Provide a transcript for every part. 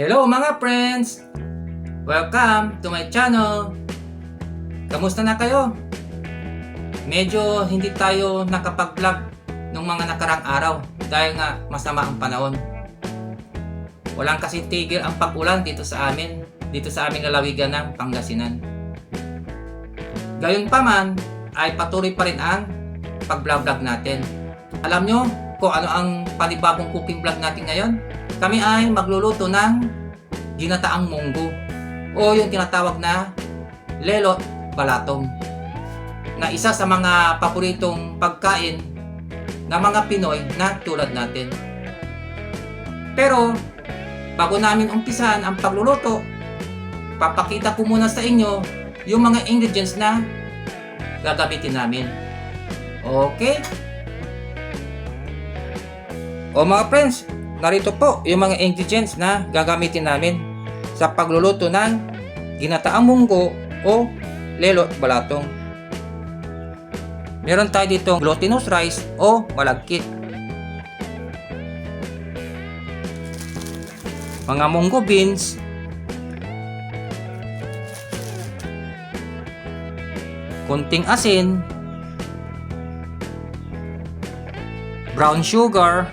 Hello mga friends! Welcome to my channel! Kamusta na kayo? Medyo hindi tayo nakapag-vlog nung mga nakarang araw dahil nga masama ang panahon. Walang kasi tigil ang pag-ulan dito sa amin, dito sa aming lalawigan ng Pangasinan. Gayunpaman ay patuloy pa rin ang pag-vlog natin. Alam nyo kung ano ang panibagong cooking vlog natin ngayon? Kami ay magluluto ng ginataang munggo o yung tinatawag na lelot balatong, na isa sa mga paboritong pagkain ng mga Pinoy na tulad natin. Pero bago namin umpisan ang pagluluto, papakita ko muna sa inyo yung mga ingredients na gagamitin namin. Okay? O mga friends, narito po yung mga ingredients na gagamitin namin sa pagluluto ng ginataang munggo o lelot balatong. Meron tayo dito glutinous rice o malagkit, mga munggo beans, kunting asin, brown sugar,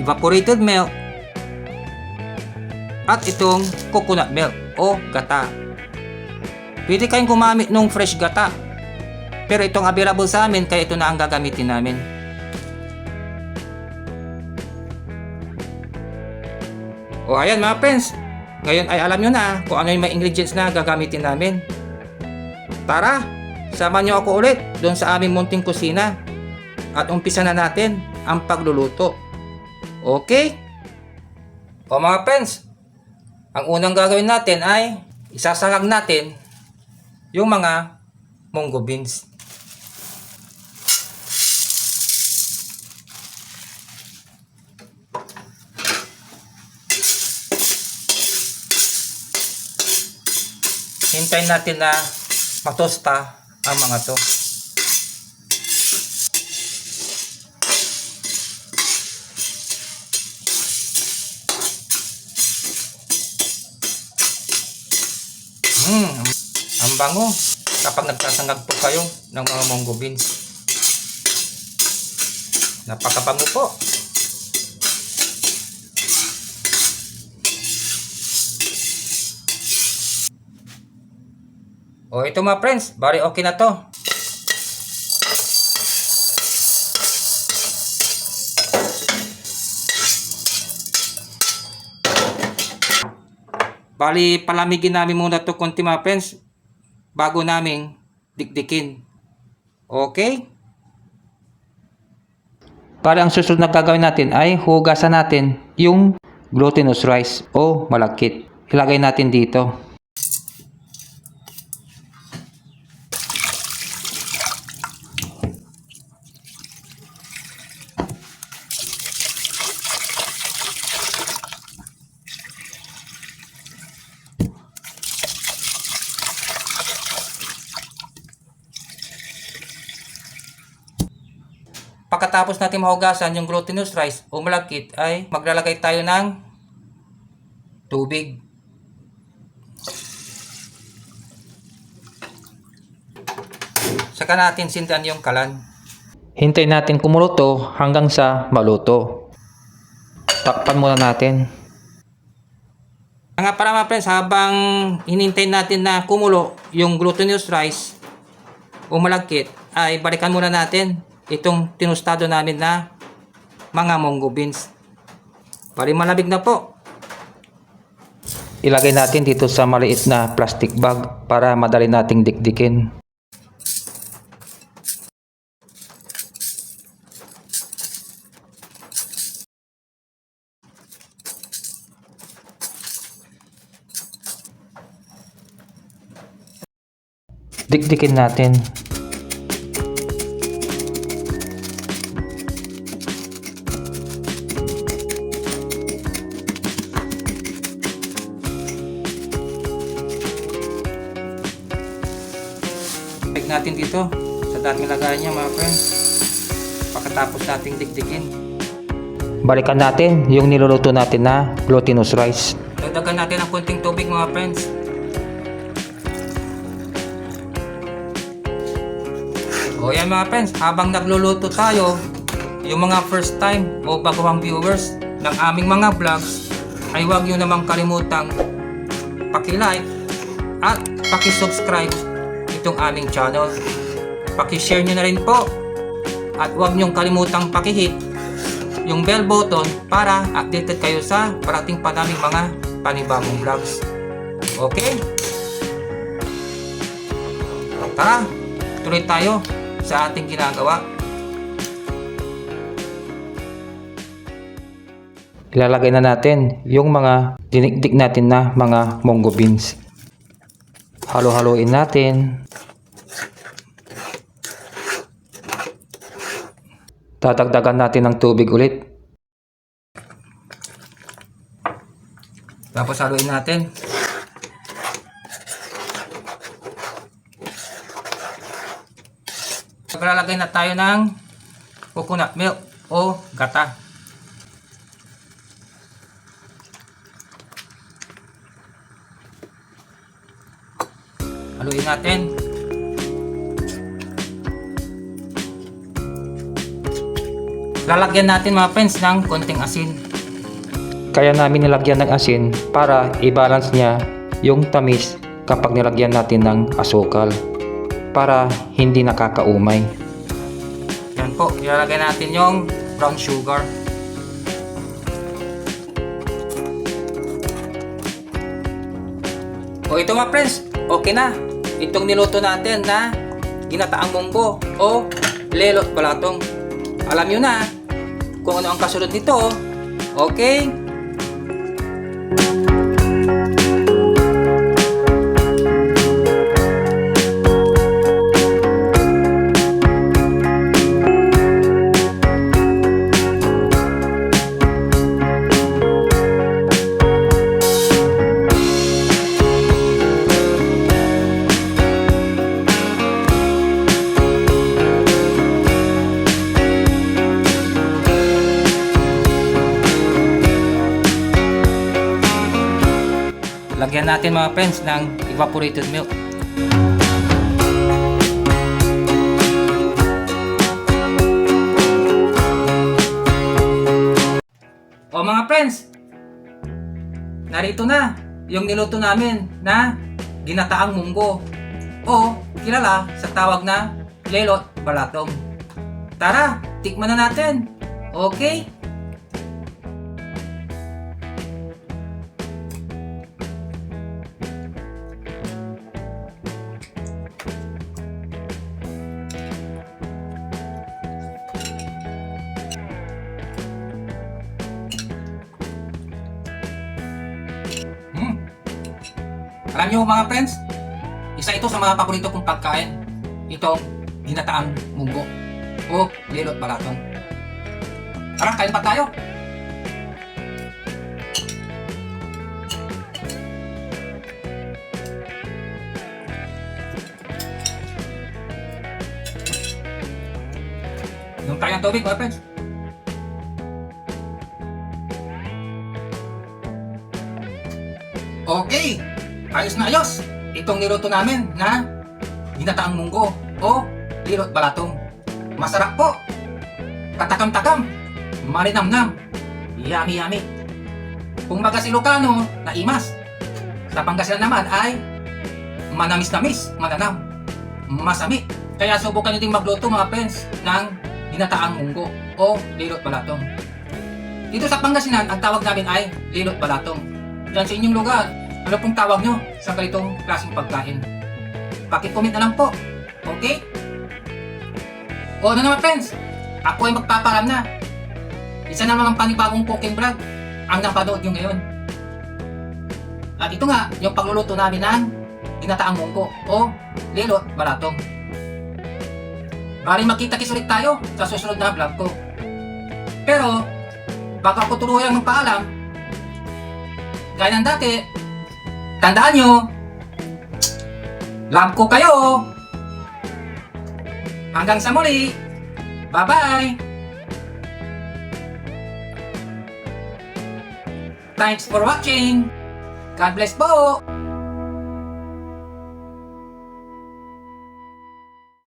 evaporated milk, at itong coconut milk o gata. Pwede kayong gumamit ng fresh gata, pero itong available sa amin kaya ito na ang gagamitin namin. O ayan mga friends, ngayon ay alam nyo na kung ano yung mga ingredients na gagamitin namin. Tara, sama nyo ako ulit doon sa aming munting kusina at umpisa na natin ang pagluluto. Okay? O mga friends, ang unang gagawin natin ay isasangag natin yung mga munggo beans. Hintayin natin na matosta ang mga to. Ang bango kapag nagsasanggag po kayo ng mga munggo beans. Napakabango po. O ito mga friends, bari okay na to. Bali, palamigin namin muna to konti mga friends bago namin dikdikin. Okay? Bali, ang susunod na gagawin natin ay hugasan natin yung glutinous rice o malagkit. Ilagay natin dito. Pagkatapos natin mahugasan yung glutinous rice o malagkit ay maglalagay tayo ng tubig. Saka natin sindan yung kalan. Hintayin natin kumulo hanggang sa maluto. Takpan muna natin. Nga para mga friends, habang hinintay natin na kumulo yung glutinous rice o malagkit, ay balikan muna natin itong tinustado namin na mga munggo beans. Bali malamig na po. Ilagay natin dito sa maliit na plastic bag para madali nating dikdikin. Dikdikin natin. natin dito sa dating lagayan niya mga friends. pagkatapos nating dikdikin. Balikan natin yung niluluto natin na glutinous rice. Dagdagan natin ng konting tubig mga friends. O yan mga friends, habang nagluluto tayo, yung mga first time o baguhang viewers ng aming mga vlogs, ay huwag nyo namang kalimutang paki-like at paki-subscribe itong aming channel. Paki-share nyo na rin po at huwag nyong kalimutang paki-hit yung bell button para updated kayo sa parating pa naming mga panibagong vlogs. Okay? Tara, tuloy tayo sa ating ginagawa. Ilalagay na natin yung mga dinikdik natin na mga munggo beans. Halo-haloin natin. Dadagdagan natin ng tubig ulit. Tapos haluin natin. Maglalagay na tayo ng coconut milk o gata. Haluin natin. Lalagyan natin mga friends ng konting asin. Kaya namin nilagyan ng asin para i-balance niya yung tamis kapag nilagyan natin ng asukal para hindi nakakaumay. Yan po, ilalagay natin yung brown sugar. O ito mga friends, okay na. Itong niluto natin na ginataang munggo o lelot balatong. Alam nyo na kung ano ang kasunod nito. Okay? Lagyan natin mga friends ng evaporated milk. O mga friends, narito na yung niluto namin na ginataang munggo o kilala sa tawag na lelot balatong. Tara, tikman na natin. Okay? Alam nyo mga friends, isa ito sa mga paborito kong pagkain, itong ginataang munggo o lelot balatong. Tara, kain pa tayo! Inom tayo ng tubig mga friends. Okay! Ayos na ayos! Itong niluto namin na ginataang munggo o lelot balatong. Masarap po! Katakam-takam! Malinamnam! Yummy-yummy! Kung magas Ilocano, naimas. Sa Pangasinan naman ay manamis-namis, mananam, masami. Kaya subukan nyo din magluto mga friends ng ginataang munggo o lelot balatong. Dito sa Pangasinan, ang tawag namin ay lelot balatong. Diyan sa inyong lugar, ano pong tawag nyo sa ganitong klaseng pagkain? Paki-comment na lang po. Okay? O ano naman friends? Ako ay magpapalam na. Isa naman ang panibagong cooking vlog ang napanood nyo ngayon. At ito nga, yung pagluluto namin ng ginataang munggo o lelot balatong. Bali magkita-kits ulit tayo sa susunod na vlog ko. Pero, bago ako tuluyang magpaalam, gaya ng dati, tandaan nyo, love ko kayo. Hanggang sa muli. Bye-bye. Thanks for watching! God bless po!